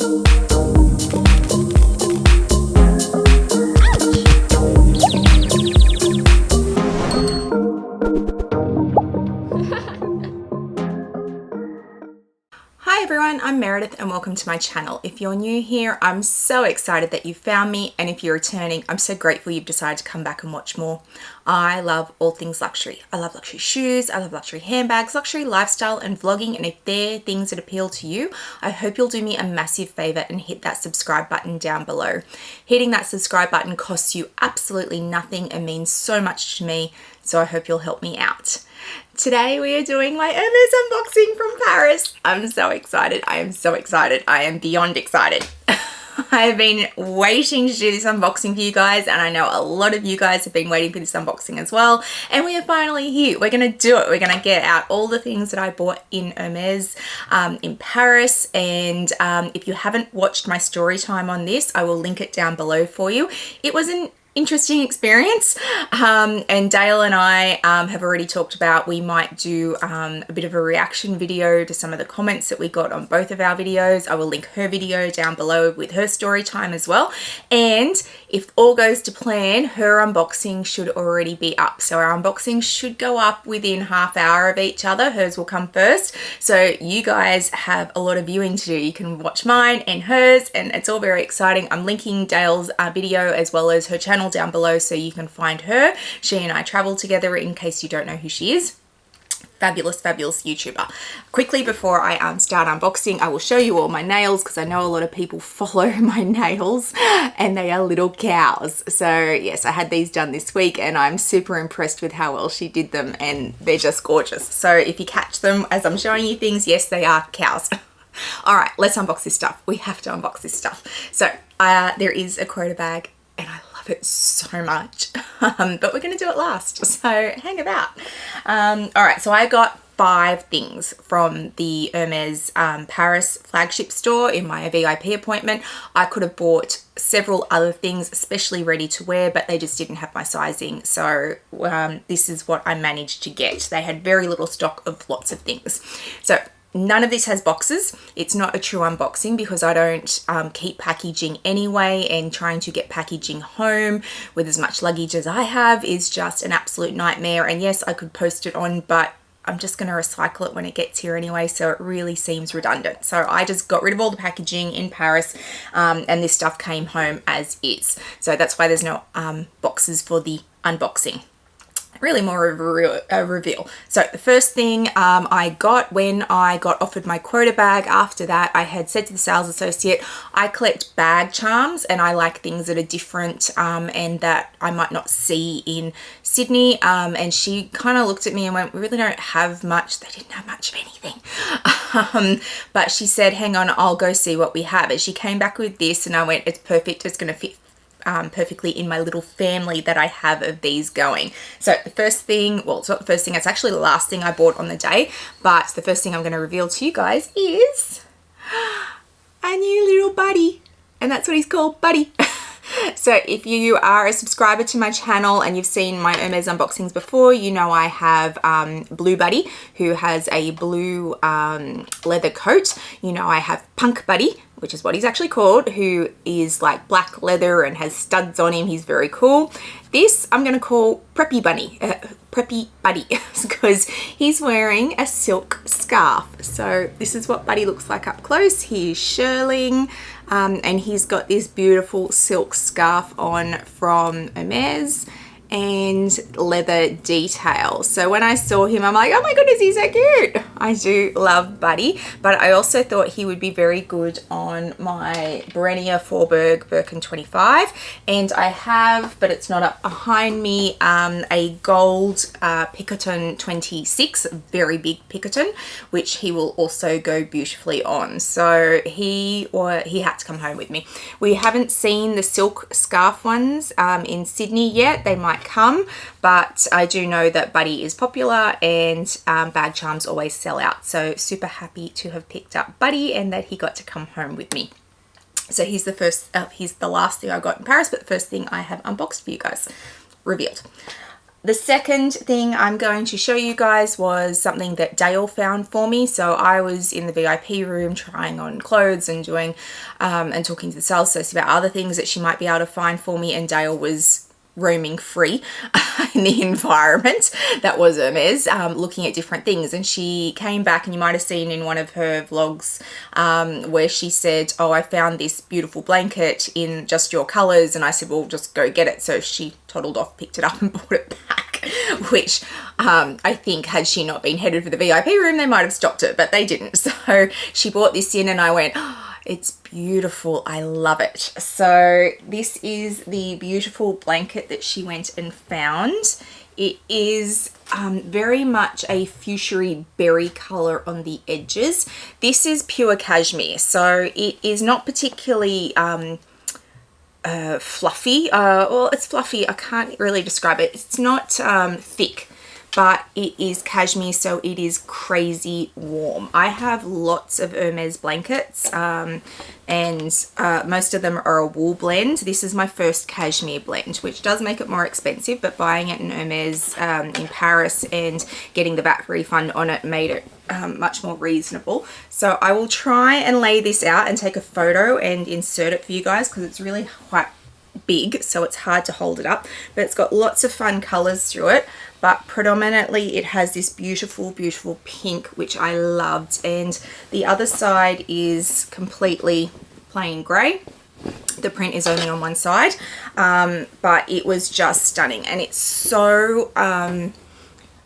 Hi everyone, I'm Meredith and welcome to my channel. If you're new here, I'm so excited that you found me, and if you're returning, I'm so grateful you've decided to come back and watch more. I love all things luxury. I love luxury shoes, I love luxury handbags, luxury lifestyle and vlogging, and if they're things that appeal to you, I hope you'll do me a massive favor and hit that subscribe button down below. Hitting that subscribe button costs you absolutely nothing and means so much to me, so I hope you'll help me out. Today we are doing my Hermes unboxing from Paris. I'm so excited. I am so excited. I am beyond excited. I have been waiting to do this unboxing for you guys, and I know a lot of you guys have been waiting for this unboxing as well, and we are finally here. We're going to do it. We're going to get out all the things that I bought in Hermes in Paris, and if you haven't watched my story time on this, I will link it down below for you. It was an interesting experience, and Dayle and I have already talked about we might do a bit of a reaction video to some of the comments that we got on both of our videos. I will link her video down below with her story time as well, and if all goes to plan, her unboxing should already be up. So our unboxing should go up within half hour of each other. Hers will come first, so you guys have a lot of viewing to do. You can watch mine and hers, and it's all very exciting. I'm linking Dayle's video as well as her channel down below so you can find her. She and I travel together, in case you don't know who she is. Fabulous YouTuber. Quickly before I start unboxing, I will show you all my nails, because I know a lot of people follow my nails and they are little cows. So yes, I had these done this week and I'm super impressed with how well she did them, and they're just gorgeous. So if you catch them as I'm showing you things, yes, they are cows. All right, let's unbox this stuff. We have to unbox this stuff. So there is a Quota bag, and I love it so much, but we're going to do it last, so hang about. All right, so I got 5 things from the Hermes Paris flagship store in my VIP appointment. I could have bought several other things, especially ready to wear, but they just didn't have my sizing, so this is what I managed to get. They had very little stock of lots of things. So none of this has boxes. It's not a true unboxing because I don't keep packaging anyway, and trying to get packaging home with as much luggage as I have is just an absolute nightmare. And yes, I could post it on, but I'm just going to recycle it when it gets here anyway, so it really seems redundant. So I just got rid of all the packaging in Paris, and this stuff came home as is. So that's why there's no boxes for the unboxing. Really more of a reveal. So the first thing I got when I got offered my Quota bag, after that I had said to the sales associate, I collect bag charms and I like things that are different and that I might not see in Sydney, and she kind of looked at me and went, we really don't have much. They didn't have much of anything. But she said, hang on, I'll go see what we have. And she came back with this, and I went, it's perfect, it's going to fit perfectly in my little family that I have of these going. So the first thing, well, it's not the first thing, it's actually the last thing I bought on the day, but the first thing I'm going to reveal to you guys is a new little buddy, and that's what he's called, Buddy. So if you are a subscriber to my channel and you've seen my Hermes unboxings before, you know I have Blue Buddy, who has a blue leather coat. You know I have Punk Buddy, which is what he's actually called, who is like black leather and has studs on him. He's very cool. This I'm going to call Preppy Bunny, Preppy Buddy, because he's wearing a silk scarf. So this is what Buddy looks like up close. He's shirling, and he's got this beautiful silk scarf on from Hermes and leather detail. So when I saw him, I'm like, oh my goodness, he's so cute. I do love Buddy, but I also thought he would be very good on my Berenia Forberg Birkin 25. And I have, but it's not up behind me, a gold Picoton 26, very big Picoton, which he will also go beautifully on. So he had to come home with me. We haven't seen the silk scarf ones in Sydney yet. They might come, but I do know that Buddy is popular, and bag charms always sell out. So super happy to have picked up Buddy and that he got to come home with me. So he's the last thing I got in Paris, but the first thing I have unboxed for you guys, revealed. The second thing I'm going to show you guys was something that Dayle found for me. So I was in the VIP room trying on clothes and doing and talking to the sales associate about other things that she might be able to find for me, and Dayle was roaming free in the environment that was Hermes, looking at different things. And she came back, and you might have seen in one of her vlogs where she said, oh, I found this beautiful blanket in just your colors. And I said, well, just go get it. So she toddled off, picked it up and brought it back, which I think had she not been headed for the VIP room, they might have stopped it, but they didn't. So she brought this in, and I went, oh, it's beautiful. I love it. So this is the beautiful blanket that she went and found. It is very much a fuchsia berry color on the edges. This is pure cashmere, so it is not particularly fluffy. Well, it's fluffy. I can't really describe it. It's not thick, but it is cashmere, so it is crazy warm. I have lots of Hermes blankets, and most of them are a wool blend. This is my first cashmere blend, which does make it more expensive, but buying it in Hermes in Paris and getting the VAT refund on it made it much more reasonable. So I will try and lay this out and take a photo and insert it for you guys, because it's really quite big, so it's hard to hold it up, but it's got lots of fun colors through it. But predominantly it has this beautiful, beautiful pink, which I loved. And the other side is completely plain grey. The print is only on one side, but it was just stunning. And it's so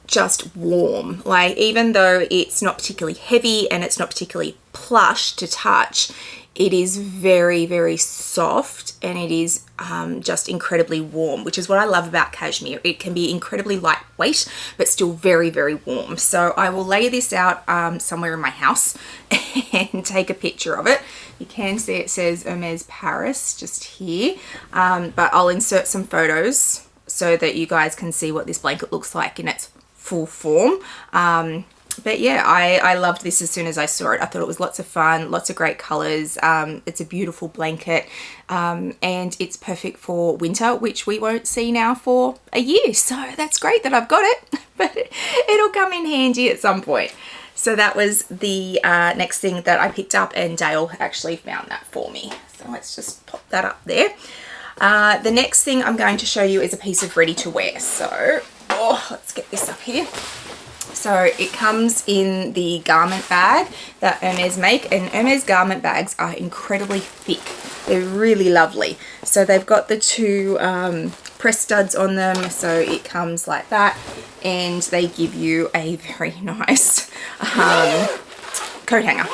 just warm. Like, even though it's not particularly heavy and it's not particularly plush to touch, it is very, very soft, and it is just incredibly warm, which is what I love about cashmere. It can be incredibly lightweight, but still very, very warm. So I will lay this out somewhere in my house and take a picture of it. You can see it says Hermes Paris just here, but I'll insert some photos so that you guys can see what this blanket looks like in its full form. But yeah, I loved this as soon as I saw it. I thought it was lots of fun, lots of great colors. It's a beautiful blanket, and it's perfect for winter, which we won't see now for a year. So that's great that I've got it, but it'll come in handy at some point. So that was the next thing that I picked up, and Dayle actually found that for me. So let's just pop that up there. The next thing I'm going to show you is a piece of ready to wear. So, let's get this up here. So it comes in the garment bag that Hermes make, and Hermes garment bags are incredibly thick. They're really lovely. So they've got the two press studs on them, so it comes like that, and they give you a very nice coat hanger.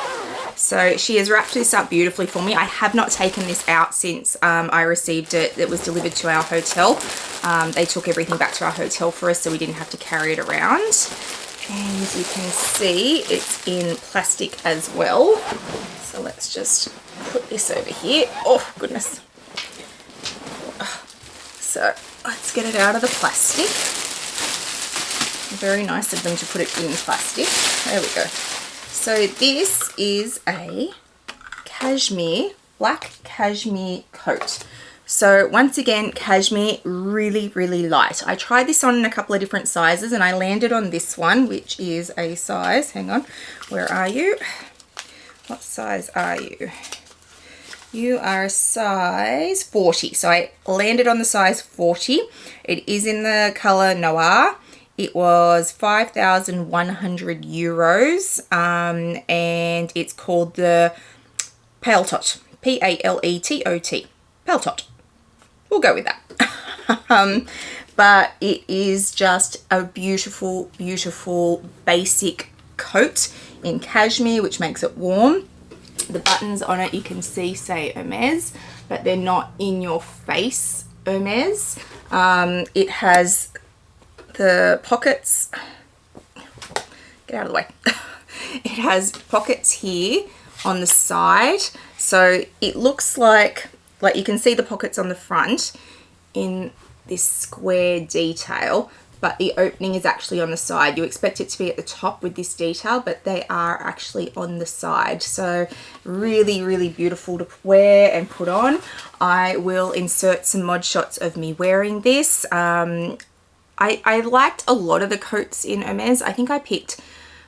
So she has wrapped this up beautifully for me. I have not taken this out since I received it. It was delivered to our hotel. They took everything back to our hotel for us, so we didn't have to carry it around. And you can see it's in plastic as well. So let's just put this over here. Oh, goodness. So let's get it out of the plastic. Very nice of them to put it in plastic. There we go. So this is a cashmere, black cashmere coat. So once again, cashmere, really, really light. I tried this on in a couple of different sizes, and I landed on this one, which is a size, hang on, where are you? What size are you? You are a size 40. So I landed on the size 40. It is in the color Noir. It was 5,100 euros, and it's called the Paletot, P-A-L-E-T-O-T, Paletot. We'll go with that. But it is just a beautiful, beautiful basic coat in cashmere, which makes it warm. The buttons on it, you can see, say Hermes, but they're not in your face Hermes. It has the pockets, get out of the way. It has pockets here on the side, so it looks like you can see the pockets on the front in this square detail, but the opening is actually on the side. You expect it to be at the top with this detail, but they are actually on the side. So really, really beautiful to wear and put on. I will insert some mod shots of me wearing this. I liked a lot of the coats in Hermes. I think I picked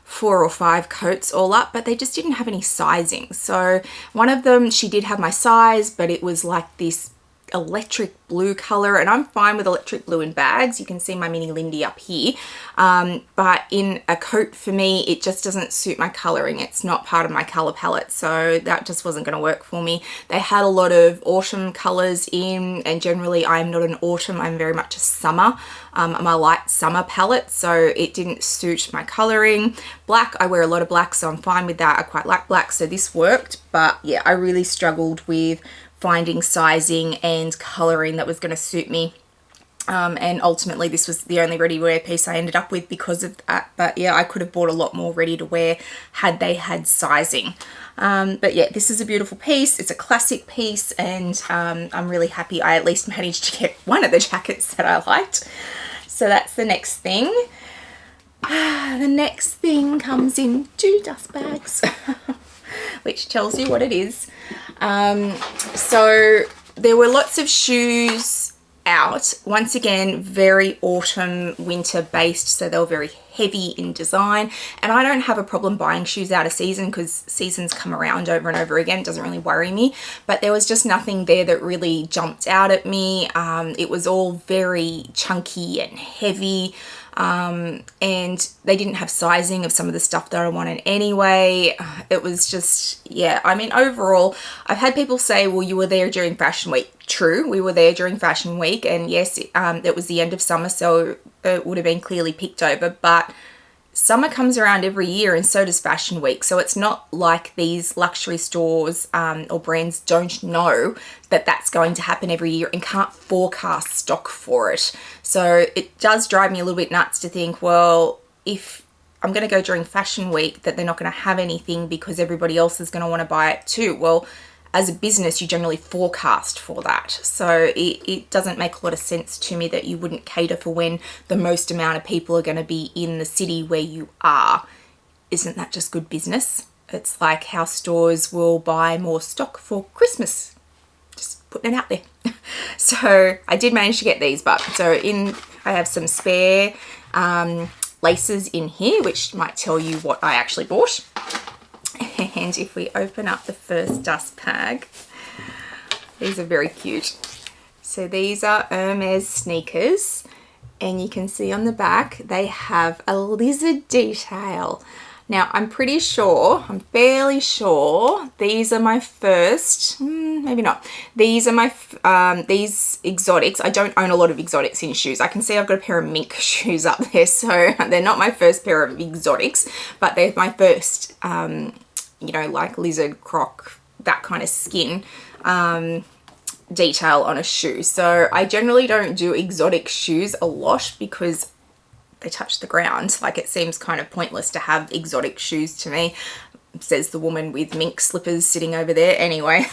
4 or 5 coats all up, but they just didn't have any sizing. So one of them, she did have my size, but it was like this electric blue color, and I'm fine with electric blue in bags. You can see my mini Lindy up here, but in a coat for me, it just doesn't suit my coloring. It's not part of my color palette, so that just wasn't going to work for me. They had a lot of autumn colors in, and generally I'm not an autumn, I'm very much a summer. I'm a light summer palette, so it didn't suit my coloring. Black, I wear a lot of black, so I'm fine with that. I quite like black, so this worked, but yeah, I really struggled with finding sizing and coloring that was going to suit me, and ultimately this was the only ready to wear piece I ended up with because of that. But yeah, I could have bought a lot more ready to wear had they had sizing. But yeah, this is a beautiful piece. It's a classic piece, and I'm really happy I at least managed to get one of the jackets that I liked. So that's the next thing. The next thing comes in 2 dust bags, which tells you what it is. So there were lots of shoes out. Once again, very autumn winter based, so they were very heavy in design, and I don't have a problem buying shoes out of season because seasons come around over and over again. It doesn't really worry me, but there was just nothing there that really jumped out at me. It was all very chunky and heavy. And they didn't have sizing of some of the stuff that I wanted anyway. It was just, yeah, I mean, overall, I've had people say, well, you were there during fashion week. True, we were there during fashion week, and yes, it was the end of summer, so it would have been clearly picked over, but summer comes around every year, and so does fashion week. So it's not like these luxury stores or brands don't know that that's going to happen every year and can't forecast stock for it. So it does drive me a little bit nuts to think, well, if I'm going to go during fashion week, that they're not going to have anything because everybody else is going to want to buy it too. Well, as a business, you generally forecast for that. So it doesn't make a lot of sense to me that you wouldn't cater for when the most amount of people are going to be in the city where you are. Isn't that just good business? It's like how stores will buy more stock for Christmas. Just putting it out there. So I did manage to get these, but I have some spare laces in here, which might tell you what I actually bought. And if we open up the first dust bag, these are very cute. So these are Hermes sneakers, and you can see on the back they have a lizard detail. Now I'm fairly sure these are my first, maybe not. These are my, these exotics. I don't own a lot of exotics in shoes. I can see I've got a pair of mink shoes up there, so they're not my first pair of exotics, but they're my first, you know, like lizard, croc, that kind of skin detail on a shoe. So I generally don't do exotic shoes a lot because they touch the ground. Like, it seems kind of pointless to have exotic shoes to me, says the woman with mink slippers sitting over there. Anyway,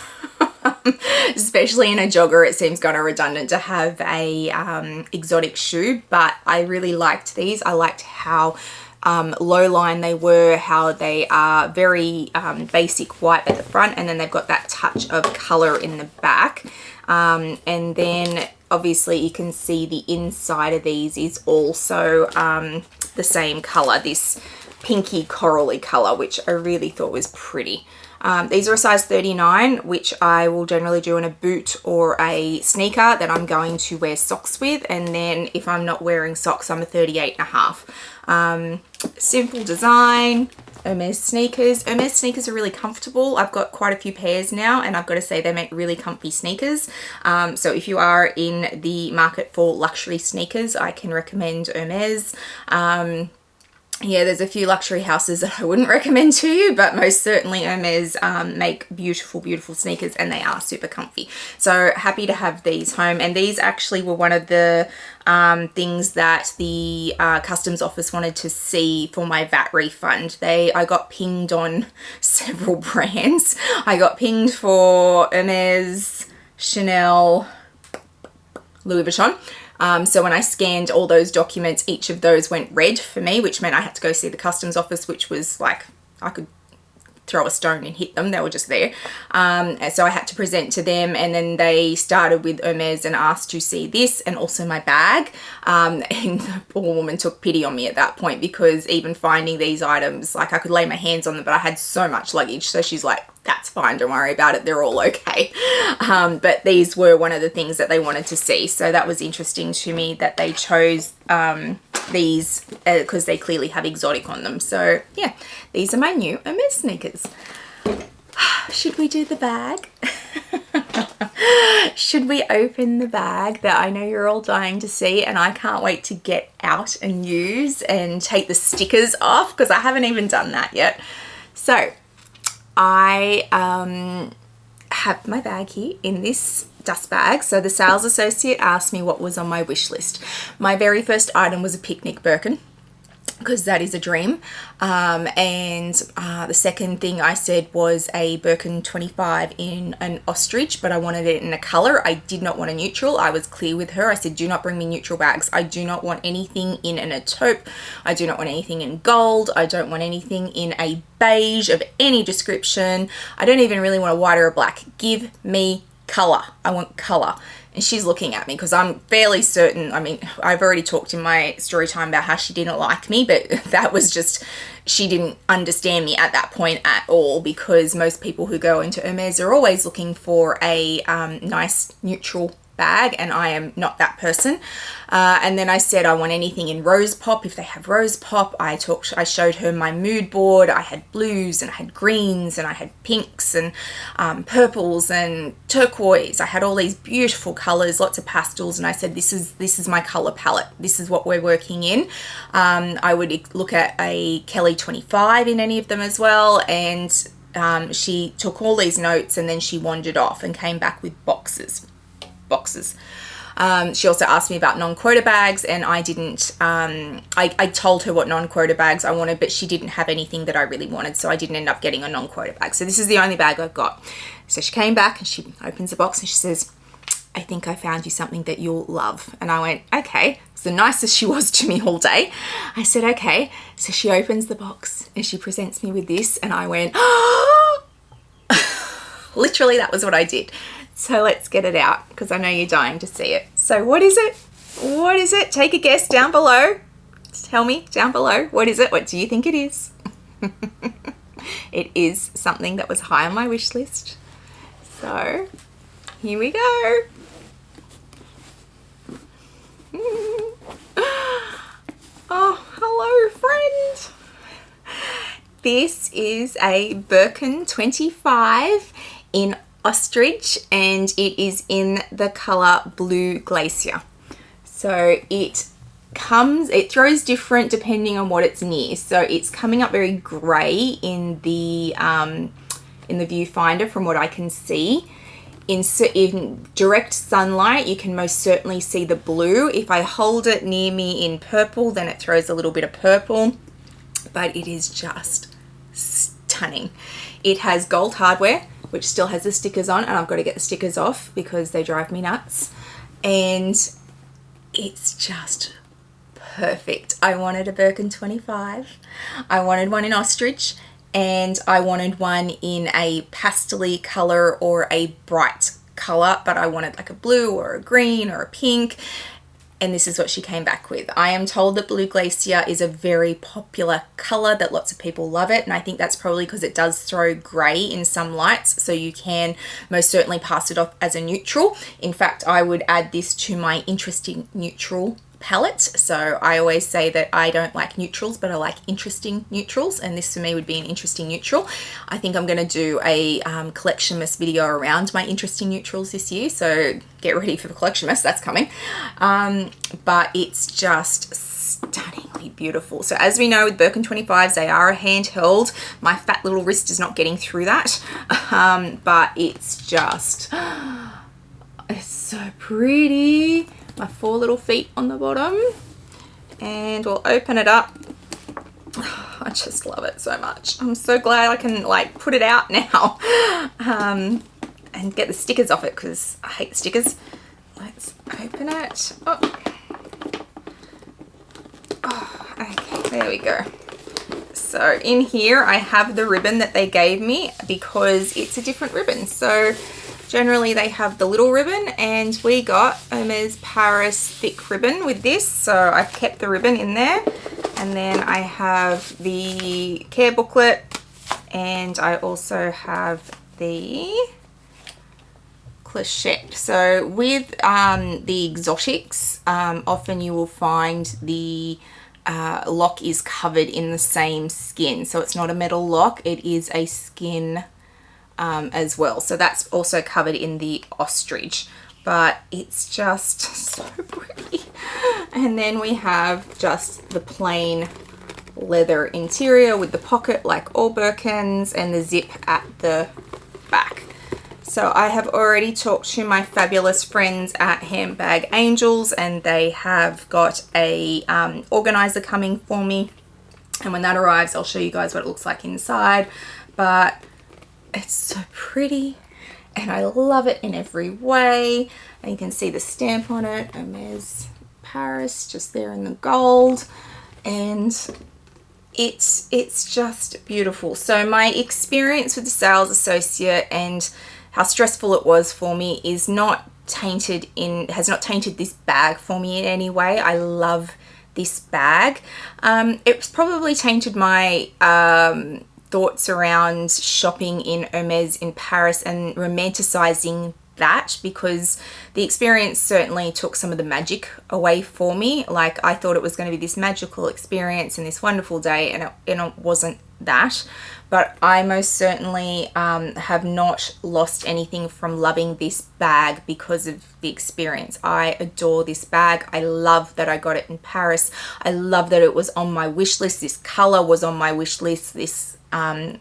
especially in a jogger, it seems kind of redundant to have a exotic shoe, but I really liked these. I liked how low line they were, how they are very basic white at the front, and then they've got that touch of color in the back, and then obviously you can see the inside of these is also the same color, this pinky corally color, which I really thought was pretty. These are a size 39, which I will generally do in a boot or a sneaker that I'm going to wear socks with, and then if I'm not wearing socks, I'm a 38.5. Simple design, Hermes sneakers. Hermes sneakers are really comfortable. I've got quite a few pairs now, and I've got to say they make really comfy sneakers. So if you are in the market for luxury sneakers, I can recommend Hermes. Yeah, there's a few luxury houses that I wouldn't recommend to you, but most certainly Hermes make beautiful, beautiful sneakers, and they are super comfy. So happy to have these home. And these actually were one of the things that the customs office wanted to see for my VAT refund. I got pinged on several brands. I got pinged for Hermes, Chanel, Louis Vuitton. So when I scanned all those documents, each of those went red for me, which meant I had to go see the customs office, which was like, I could throw a stone and hit them. They were just there. And so I had to present to them, and then they started with Hermes and asked to see this and also my bag. And the poor woman took pity on me at that point, because even finding these items, like I could lay my hands on them, but I had so much luggage. So she's like, that's fine, don't worry about it, they're all okay. But these were one of the things that they wanted to see. So that was interesting to me that they chose these because they clearly have exotic on them. So yeah, these are my new Hermes sneakers. Should we do the bag? Should we open the bag that I know you're all dying to see, and I can't wait to get out and use and take the stickers off, because I haven't even done that yet. So I have my bag here in this dust bag. So the sales associate asked me what was on my wish list. My very first item was a picnic Birkin, because that is a dream. And the second thing I said was a Birkin 25 in an ostrich, but I wanted it in a color. I did not want a neutral. I was clear with her. I said, do not bring me neutral bags. I do not want anything in a taupe. I do not want anything in gold. I don't want anything in a beige of any description. I don't even really want a white or a black. Give me color. I want color. And she's looking at me because I'm fairly certain, I mean, I've already talked in my story time about how she didn't like me, but that was just, she didn't understand me at that point at all, because most people who go into Hermes are always looking for a nice neutral bag, and I am not that person. And then I said I want anything in rose pop if they have rose pop. I showed her my mood board. I had blues and I had greens and I had pinks and purples and turquoise. I had all these beautiful colors, lots of pastels, and I said this is my color palette. This is what we're working in. I would look at a Kelly 25 in any of them as well, and she took all these notes, and then she wandered off and came back with boxes. She also asked me about non-quota bags, and I didn't, I told her what non-quota bags I wanted, but she didn't have anything that I really wanted, so I didn't end up getting a non-quota bag. So this is the only bag I've got. So she came back and she opens the box and she says, I think I found you something that you'll love. And I went, okay. It's the nicest she was to me all day. I said, okay. So she opens the box and she presents me with this, and I went, oh! Literally, that was what I did. So let's get it out, because I know you're dying to see it. So what is it? What is it? Take a guess down below. Tell me down below. What is it? What do you think it is? It is something that was high on my wish list. So here we go. Oh, hello, friend. This is a Birkin 25 in ostrich, and it is in the color Blue Glacier. So it throws different depending on what it's near. So it's coming up very gray in the viewfinder from what I can see. In direct sunlight, you can most certainly see the blue. If I hold it near me in purple, then it throws a little bit of purple, but it is just stunning. It has gold hardware, which still has the stickers on, and I've got to get the stickers off because they drive me nuts. And it's just perfect. I wanted a Birkin 25. I wanted one in ostrich, and I wanted one in a pastel-y color or a bright color, but I wanted like a blue or a green or a pink. And this is what she came back with. I am told that Blue Glacier is a very popular color, that lots of people love it. And I think that's probably because it does throw gray in some lights. So you can most certainly pass it off as a neutral. In fact, I would add this to my interesting neutral palette. So I always say that I don't like neutrals, but I like interesting neutrals, and this for me would be an interesting neutral. I think I'm going to do a collectionmas video around my interesting neutrals this year, so get ready for the collectionmas, that's coming. But it's just stunningly beautiful. So as we know with Birkin 25s, they are a handheld. My fat little wrist is not getting through that, but it's just, it's so pretty. My 4 little feet on the bottom, and we'll open it up. I just love it so much. I'm so glad I can like put it out now and get the stickers off it, because I hate the stickers. Let's open it. Oh, okay, there we go. So in here I have the ribbon that they gave me because it's a different ribbon. So generally they have the little ribbon, and we got Hermes Paris thick ribbon with this. So I've kept the ribbon in there. And then I have the care booklet, and I also have the clochette. So with the exotics, often you will find the lock is covered in the same skin. So it's not a metal lock, it is a skin as well. So that's also covered in the ostrich, but it's just so pretty. And then we have just the plain leather interior with the pocket like all Birkins and the zip at the back. So I have already talked to my fabulous friends at Handbag Angels, and they have got a organizer coming for me, and when that arrives I'll show you guys what it looks like inside. But it's so pretty and I love it in every way. And you can see the stamp on it, Hermes Paris, just there in the gold, and it's just beautiful. So my experience with the sales associate and how stressful it was for me is not tainted has not tainted this bag for me in any way. I love this bag. It's probably tainted my thoughts around shopping in Hermes in Paris and romanticizing that, because the experience certainly took some of the magic away for me. Like, I thought it was going to be this magical experience and this wonderful day, and it wasn't that. But I most certainly have not lost anything from loving this bag because of the experience. I adore this bag. I love that I got it in Paris. I love that it was on my wish list. This color was on my wish list. This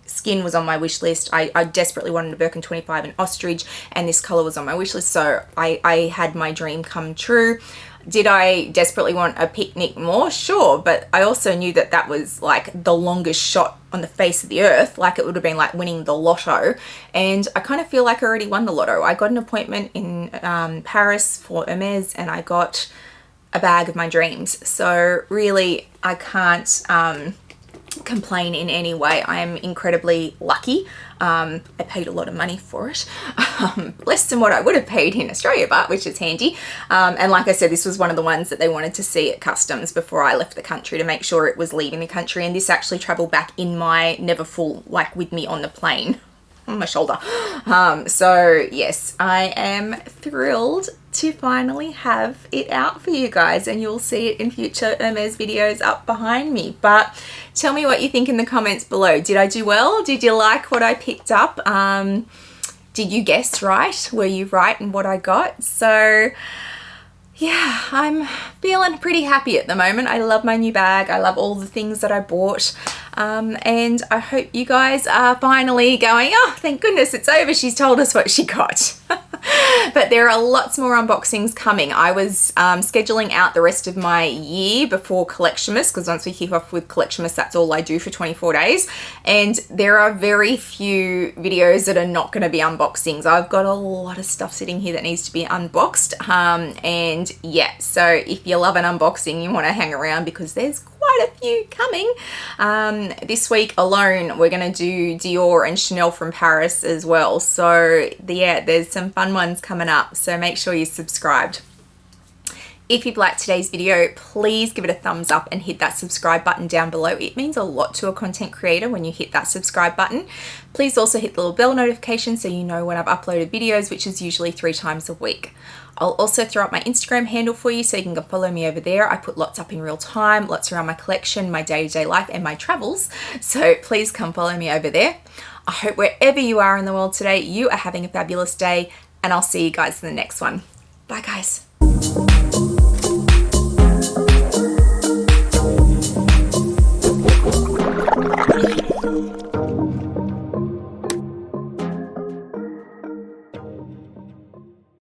skin was on my wish list. I desperately wanted a Birkin 25 in ostrich, and this color was on my wish list. So I had my dream come true. Did I desperately want a picnic more? Sure, but I also knew that that was like the longest shot on the face of the earth. Like, it would have been like winning the lotto, and I kind of feel like I already won the lotto. I got an appointment in Paris for Hermes, and I got a bag of my dreams. So really, I can't complain in any way. I am incredibly lucky. I paid a lot of money for it, less than what I would have paid in Australia, but which is handy. And like I said, this was one of the ones that they wanted to see at customs before I left the country to make sure it was leaving the country. And this actually traveled back in my Neverfull, like with me on the plane, on my shoulder. So yes, I am thrilled to finally have it out for you guys, and you'll see it in future Hermes videos up behind me. But tell me what you think in the comments below. Did I do well? Did you like what I picked up? Did you guess right? Were you right in what I got? So yeah, I'm feeling pretty happy at the moment. I love my new bag. I love all the things that I bought. And I hope you guys are finally going, oh, thank goodness it's over. She's told us what she got. But there are lots more unboxings coming. I was scheduling out the rest of my year before Collectionmas, because once we kick off with Collectionmas, that's all I do for 24 days. And there are very few videos that are not going to be unboxings. I've got a lot of stuff sitting here that needs to be unboxed. And yeah, so if you love an unboxing, you want to hang around because there's quite a few coming. This week alone, we're going to do Dior and Chanel from Paris as well. So yeah, there's some fun ones coming up. So make sure you're subscribed. If you've liked today's video, please give it a thumbs up and hit that subscribe button down below. It means a lot to a content creator when you hit that subscribe button. Please also hit the little bell notification so you know when I've uploaded videos, which is usually 3 times a week. I'll also throw up my Instagram handle for you so you can go follow me over there. I put lots up in real time, lots around my collection, my day-to-day life, and my travels. So please come follow me over there. I hope wherever you are in the world today, you are having a fabulous day, and I'll see you guys in the next one. Bye guys.